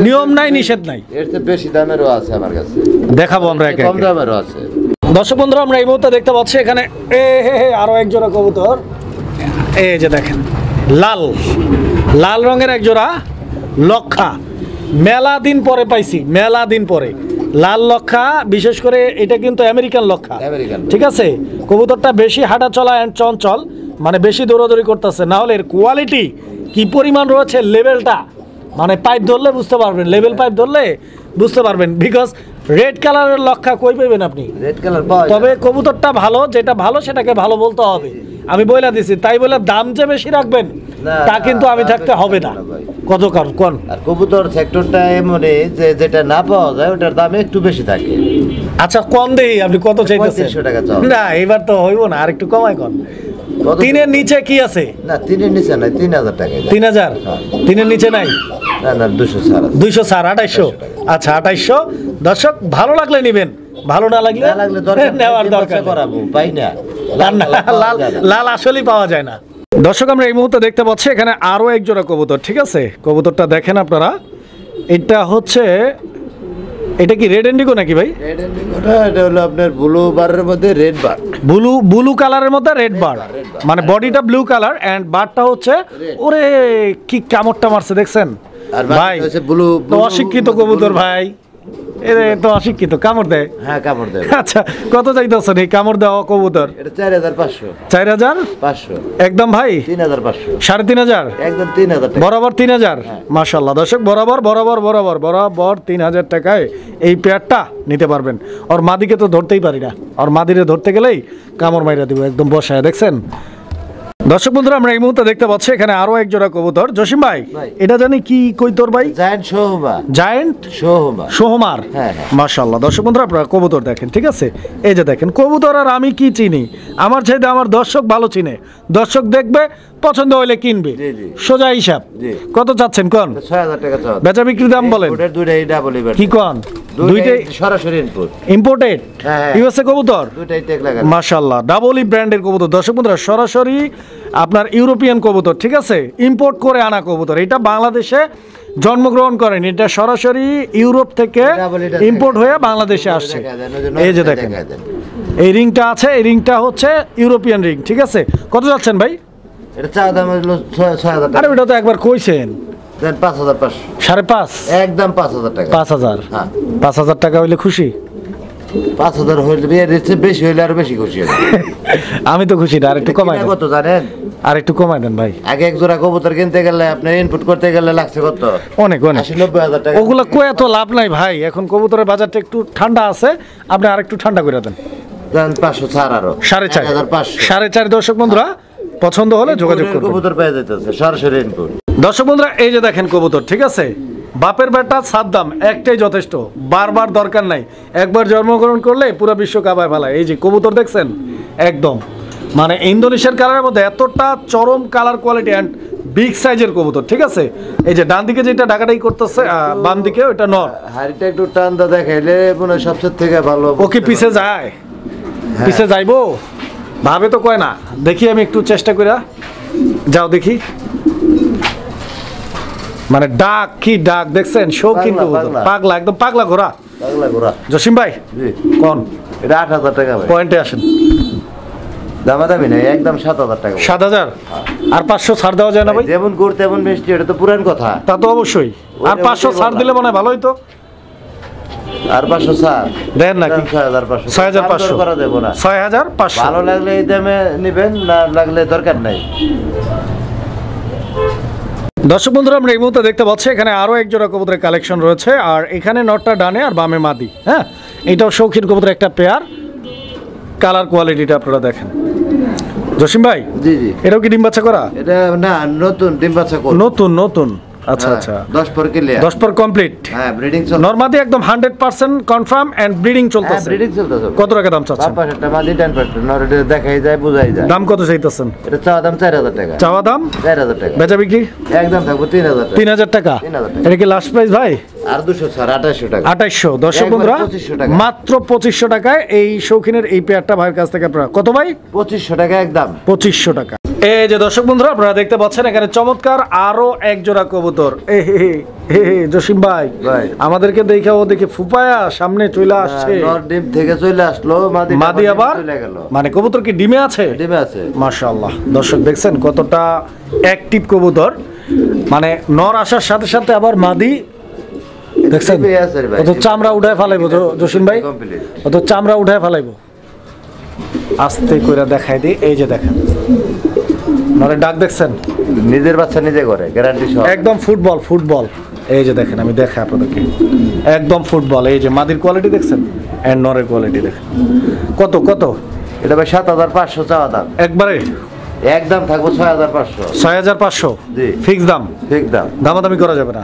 নিয়ম নাই নিষেধ নাই। এর চেয়ে বেশি দামেরও আছে আমার কাছে, দেখাবো আমরা একে কম দামেরও আছে। দর্শক বন্ধুরা আমরা এই মুহূর্তে দেখতে পাচ্ছি এখানে আরো এক জোড়া কবুতর, এই যে দেখেন লাল লাল রঙের এক জোড়া লক্ষা, মেলা দিন পরে পাইছি, মেলা দিন পরে লাল লক্ষা। বিশেষ করে এটা কিন্তু আমেরিকান লক্ষা, ঠিক আছে। কবুতরটা বেশি হাঁটা চলা অ্যান্ড চঞ্চল, মানে বেশি দৌড়াদৌড়ি করতেছে, না হলে এর কোয়ালিটি কি পরিমাণ রয়েছে, লেভেলটা মানে পাইপ ধরলে বুঝতে পারবেন, লেভেল পাইপ ধরলে বুঝতে পারবেন। বিকজ রেড কালারের লক্ষা কই পাবেন আপনি? রেড কালার পাওয়া যায়। তবে কবুতরটা ভালো, যেটা ভালো সেটাকে ভালো বলতে হবে, আমি বইলা দিছি। তাই বলে দাম যে বেশি রাখবেন তা কিন্তু আমি থাকতে হবে না। কত কোন? আর কবুতর সেক্টরটা এমনই যে যেটা না পাওয়া যায় ওটার দাম একটু বেশি থাকে। আচ্ছা কোন দেই আপনি কত চাইতেছেন? 3500 টাকা চাও। না এবার তো হইব না, আর একটু কমাই কোন। 3-এর নিচে কি আছে? না 3-এর নিচে নাই, 3000 টাকা। 3000? 3-এর নিচে নাই? না না 200 ছাড়। 200 ছাড়, 2800। আচ্ছা 2800। দর্শক ভালো লাগলে নেবেন, ভালো না লাগলে নেওয়ার দরকার করাবো, পাই না। লাল লাল আসলেই পাওয়া যায় না। দর্শক আমরা এই মুহূর্তে দেখতে পাচ্ছি এখানে আরো এক জোড়া কবুতর, ঠিক আছে। কবুতরটা দেখেন আপনারা, এটা হচ্ছে, এটা কি রেড ইন্ডিগো নাকি ভাই? রেড ইন্ডিগো না, এটা হলো আপনার ব্লু বারের মধ্যে রেড বার। ব্লু কালারের মধ্যে রেড বার, মানে বডিটা ব্লু কালার এন্ড বারটা হচ্ছে, ওরে কি কামড়টা মারছে দেখছেন ভাই? ব্লু তো অশিক্ষিত কবুতর ভাই, এরে তো অশিক্ষিত, কামড় দেয়। হ্যাঁ কামড় দেয়। আচ্ছা কত চাইতেছেন এই কামড় দেওয়া কবুতর? এটা 4500। 4500 একদম ভাই? 3500। 3500 একদম 3000 টাকা বরাবর। 3000 মাশাআল্লাহ। দর্শক বরাবর 3000 টাকায় এই পেয়ারটা নিতে পারবেন। ওর মাদিকে তো ধরতেই পারি না, ওর মাদিরে ধরতে গেলেই কামড় মাইরা দিব একদম বসায়, দেখছেন। দর্শক বন্ধুরা আমরা এই মুহূর্তে দেখতে পাচ্ছি এখানে আরো এক জোড়া কবুতর। জসিম ভাই এটা জানি কি কইতর ভাই? জায়ান্ট সোহমা। জায়ান্ট সোহমা। সোহমার। হ্যাঁ মাশাআল্লাহ। দর্শক বন্ধুরা আপনারা কবুতর দেখেন, ঠিক আছে। এই যে দেখেন কবুতর, আর আমি কি চিনি, আমার চাইতে আমার দর্শক ভালো চিনে। দর্শক দেখবে, পছন্দ হইলে কিনবে, সোজা হিসাব। কত চাচ্ছেন কোন? 6000 টাকা চাও। বেচা বিক্রি দাম বলেন। ওটার দুইটাই ডাবল ইভার। কি কোন? দুইটাই সরাসরি ইনপুট, ইম্পোর্টেড ইউএসএ কবুতর। দুইটাই টেক লাগা মাশাআল্লাহ, ডাবল ই ব্র্যান্ডের কবুতর। দর্শক বন্ধুরা সরাসরি আপনার ইউরোপিয়ান কবুতর, ঠিক আছে, ইম্পোর্ট করে আনা কবুতর। এটা বাংলাদেশে জন্মগ্রহণ করেন, এটা সরাসরি ইউরোপ থেকে ইম্পোর্ট হয়ে বাংলাদেশে আসছে। এই যে দেখেন এই রিংটা আছে, এই রিংটা হচ্ছে ইউরোপিয়ান রিং, ঠিক আছে। কত যাচ্ছেন ভাই? এটা চা দাম হলো 6000 টাকা। আরে ওটা তো একবার কইছেন। দেন 5500। 5.5 একদম 5000 টাকা। 5000? হ্যাঁ 5000 টাকা হইলে খুশি। 5000 হইলে বেশি হইলে আরো বেশি খুশি হবে। আমি তো খুশি না, আর একটু কমাই দেন। কত জানেন? আর একটু কমাই দেন ভাই। আগে এক জোড়া কবুতর কিনতে গেলে আপনি ইনপুট করতে গেলে লাগছে কত? অনেক 80-90 টাকা। ওগুলা কই এত লাভ নাই ভাই, এখন কবুতরের বাজারটা একটু ঠান্ডা আছে, আপনি আর একটু ঠান্ডা করে দেন। দেন 500 ছাড় আরো 4.5 4.5। দর্শক বন্ধুরা পছন্দ হলে যোগাযোগ করুন। কবুতর পেয়ে যাইতেছে সরাসরি ইনপুট। দর্শক বন্ধুরা এই যে দেখেন কবুতর, ঠিক আছে। বাপের বেটা সাদ্দাম একটাই যথেষ্ট, বারবার দরকার নাই। একবার জন্মগ্রহণ করলে পুরো বিশ্ব কাবায় ফেলায়। এই যে কবুতর দেখছেন, একদম মানে ইন্দোনেশিয়ার কালারের মধ্যে এতটা চরম কালার কোয়ালিটি অ্যান্ড বিগ সাইজের কবুতর, ঠিক আছে। এই যে ডান দিকে যেটা ডাকাডাকি করতেছে, বাম দিকে ওটা নর। হাড়িটা একটু টান্দা দেখাইলে মনে সবচেয়ে থেকে ভালো। ও কি পিছে যায়? পিছে যাইবো ভাবে তো কয় না। দেখি আমি একটু চেষ্টা কইরা, যাও দেখি। মানে ডাক কি ডাক দেখছেন, শৌখিন কবুতর, পাগলা, একদম পাগলা ঘোড়া। পাগলা ঘোড়া। জসিম ভাই কোন এটা 8,000 টাকা ভাই। পয়েন্টে আসেন। দামাদামি নাই, একদম 7,000 টাকা। 7,000 আর 500 ছাড় দেওয়া যায় না ভাই? যেমন গুড় তেমন মিষ্টি, এটা তো পুরান কথা। তা তো অবশ্যই। আর 500 ছাড় দিলে মনে হয় ভালোই তো। আর 500 স্যার দেন নাকি? 6,500। 6,500 করা দেব না। 6,500। ভালো লাগলে এই দামে নেবেন, না লাগলে দরকার নাই। দর্শক বন্ধুরা, আমরা এই মুহূর্তে দেখতে পাচ্ছি এখানে আরো এক জোড়া কবুতরের কালেকশন রয়েছে। আর এখানে নটটা ডানে আর বামে মাদি। হ্যাঁ, এটাও শৌখিন কবুতরের একটা পেয়ার। কালার কোয়ালিটিটা আপনারা দেখেন। জসিম ভাই, জি জি, এটাও কি ডিম বাচ্চা করা? এটা না, নতুন ডিম বাচ্চা করব। নতুন নতুন। আচ্ছা আচ্ছা, 10 পর ক্লিয়ার। 10 পর কমপ্লিট। হ্যাঁ, ব্রিডিং চলছে। নরমাদি একদম 100% কনফার্ম এন্ড ব্রিডিং হ্যাঁ, চলতেছে। ব্রিডিং চলতেছে। কত টাকা দাম চাচ্ছেন? 5% মাদি 10%, নরডে দেখাই যায়, বোঝাই যায়। দাম কত চাইতেছেন? এটা চাওয়া দাম 4,000 টাকা। চাওয়া দাম 4,000 টাকা। বেচা বিক্রি একদম থাকবো 3,000 টাকা। 3,000 টাকা। 3,000 টাকা। এটা কি লাস্ট প্রাইস ভাই? আর 200 স্যার, 2,800 টাকা। 2,800। দর্শক একবারে বন্ধুরা, 2500 টাকা। মাত্র 2500 টাকায় এই শৌখিনের এই পেয়ারটা ভাইয়ের কাছ থেকে আপনারা কত ভাই? 2500 টাকা একদম। 2500 টাকা। এই যে দর্শক বন্ধুরা, আপনারা দেখতে পাচ্ছেন এখানে চমৎকার আরো এক জোড়া কবুতর। জসিম ভাই, ভাই, আমাদেরকে দেখে ও দেখে ফুপায়া সামনে চলে আসছে। নর ডিম থেকে চলে আসলো, মাদি আবার চলে গেল। মানে কবুতর কি ডিমে আছে? ডিমে আছে। মাশাআল্লাহ। দর্শক দেখছেন কতটা অ্যাক্টিভ কবুতর। মানে নর আসার সাথে সাথে আবার মাদি দেখছেন ডিমে আছে রে ভাই। কত চামড়া উঠায় ফেলাইবো জসিম ভাই, Complete। কত চামড়া উঠায় ফেলাইবো। আস্তে কইরা দেখাই দিই। এই যে দেখেন নরে ডাক দেখছেন, নিজের বাচ্চা নিজে করে, গ্যারান্টি সহ। একদম ফুটবল ফুটবল। এই যে দেখেন, আমি দেখাই আপনাদেরকে, একদম ফুটবল। এই যে মাদির কোয়ালিটি দেখছেন এন্ড নরের কোয়ালিটি দেখেন। কত কত? এটা ভাই 7,500 চাওয়া দাম। একবারে একদম থাকবো 6,500। 6,500 জি। ফিক্স দাম। ঠিক দাম। দামাদামি করা যাবে না।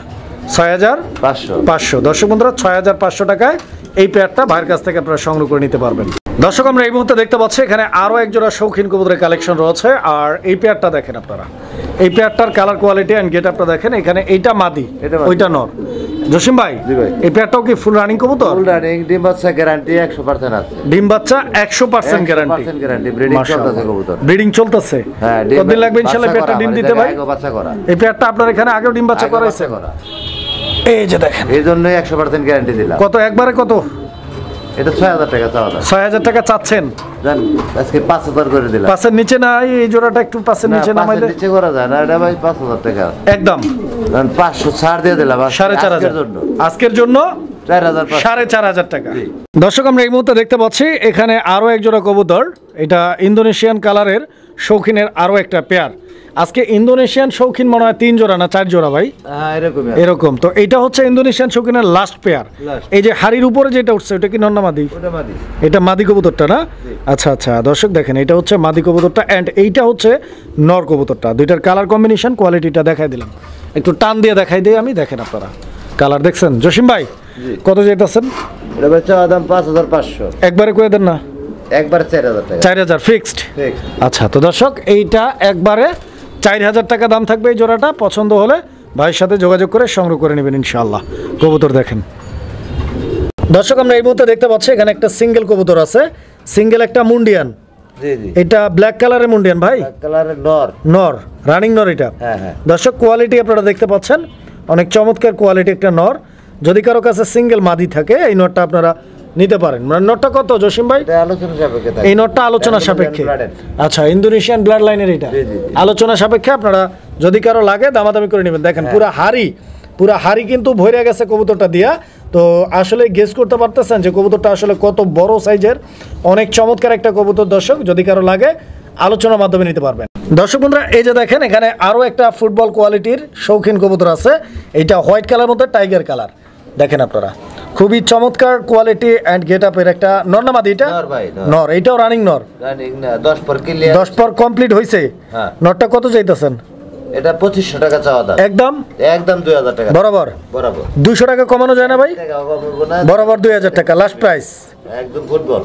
6,500। দর্শক বন্ধুরা, 6,500 টাকায় এই পেয়ারটা ভাইয়ের কাছ থেকে আপনারা সংগ্রহ করে নিতে পারবেন। দর্শক, আমরা এই মুহূর্তে দেখতে পাচ্ছি এখানে আরো এক জোড়া শৌখিন কবুতরের কালেকশন রয়েছে। আর এই পেয়ারটা দেখেন আপনারা, এই পেয়ারটার কালার কোয়ালিটি এন্ড গেট আপটা দেখেন। এখানে এইটা মাদি, ওইটা নর। জসিম ভাই, জি ভাই, এই পেয়ারটাও কি ফুল রানিং কবুতর? ফুল রানিং, ডিম বাচ্চা গ্যারান্টি 100% আছে। ডিম বাচ্চা 100% গ্যারান্টি। 100% গ্যারান্টি। ব্রিডিং চলতেছে কবুতর। ব্রিডিং চলতেছে। হ্যাঁ, কতদিন লাগবে ইনশাআল্লাহ পেয়ারটা ডিম দিতে ভাই? আগে বাচ্চা করা। এই পেয়ারটা আপনার এখানে আগেও ডিম বাচ্চা করাইছে? এই যে দেখেন, এই জন্যই 100% গ্যারান্টি দিলাম। কত একবারে কত? এটা 6,000 টাকা চাওয়া দাম। 6,000 টাকা চাচ্ছেন? জান, আজকে 5,000 করে দিলাম। পাঁচের নিচে না, এই জোড়াটা একটু পাঁচের নিচে নামাইলে নিচে করা যায় না, এটা ভাই 5,000 টাকা একদম। 500 ছাড় দিয়ে দিলাম 4,500 জন্য। আজকের জন্য 4,500। 4,500 টাকা। দর্শক, আমরা এই মুহূর্তে দেখতে পাচ্ছি এখানে আরো এক জোড়া কবুতর। এটা ইন্দোনেশিয়ান কালারের শৌখিনের আরো একটা পেয়ার। আজকে ইন্দোনেশিয়ান শৌখিন মনে হয় 3 জোড়া না 4 জোড়া ভাই? হ্যাঁ, এরকম। তো এটা হচ্ছে ইন্দোনেশিয়ান শৌখিনের লাস্ট পেয়ার। এই যে হাড়ির উপরে যেটা উঠছে ওটা কি নর না মাদি? ওটা মাদি। এটা মাদি কবুতরটা না? আচ্ছা আচ্ছা, দর্শক দেখেন, এটা হচ্ছে মাদি কবুতরটা এন্ড এইটা হচ্ছে নর কবুতরটা। দুইটার কালার কম্বিনেশন কোয়ালিটিটা দেখাই দিলাম, একটু টান দিয়ে দেখাই দিই আমি। দেখেন আপনারা কালার দেখছেন। জসিম ভাই, কত যেতেছেন? এটা ভাই চাওয়া দাম 5,500। একবারে কয়ে দেন না? একবার 4,000 টাকা। 4,000 ফিক্সড। আচ্ছা, তো দর্শক এইটা একবারে 4,000 টাকা দাম থাকবে এই জোড়াটা। পছন্দ হলে ভাইয়ের সাথে যোগাযোগ করে সংগ্রহ করে নেবেন ইনশাআল্লাহ। কবুতর দেখেন দর্শক, আমরা এই মুহূর্তে দেখতে পাচ্ছি এখানে একটা সিঙ্গেল কবুতর আছে। সিঙ্গেল একটা মুন্ডিয়ান। জি জি, এটা ব্ল্যাক কালারের মুন্ডিয়ান ভাই? ব্ল্যাক কালারের নর। নর, রানিং নর এটা। হ্যাঁ হ্যাঁ। দর্শক, কোয়ালিটি আপনারা দেখতে পাচ্ছেন, অনেক চমৎকার কোয়ালিটি একটা নর। যদি কারো কাছে সিঙ্গেল মাদি থাকে এই নরটা আপনারা নিতে পারেন। মানে নরটা কত জসিম ভাই? এটা আলোচনা সাপেক্ষে থাকে। এই নরটা আলোচনা সাপেক্ষে। আচ্ছা, ইন্দোনেশিয়ান ব্লাড লাইনের এটা আলোচনা সাপেক্ষে। আপনারা যদি কারো লাগে দামাদামি করে নেবেন। দেখেন পুরা হাড়ি কিন্তু ভরে গেছে কবুতরটা দিয়া। তো আসলে গেস করতে পারতেছেন যে কবুতরটা আসলে কত বড় সাইজের। অনেক চমৎকার একটা কবুতর। দর্শক, যদি কারো লাগে আলোচনার মাধ্যমে নিতে পারবেন। দর্শক বন্ধুরা, এই যে দেখেন এখানে আরো একটা ফুটবল কোয়ালিটির শৌখিন কবুতর আছে। এটা হোয়াইট কালার মধ্যে টাইগার কালার। দেখেন আপনারা, খুবই চমৎকার কোয়ালিটি এন্ড গেট আপের একটা নর না মাদি? এটা নর। এইটাও রানিং নর। রানিং না, 10 পর ক্লিয়ার। 10 পর কমপ্লিট হইছে। হ্যাঁ। নরটা কত চাইতেছেন? এটা 2500 টাকা চাওয়া দাম। একদম 2,000 টাকা। বরাবর 200 টাকা কমানো যায় না ভাই? বরাবর 2,000 টাকা লাস্ট প্রাইস। একদম ফুটবল।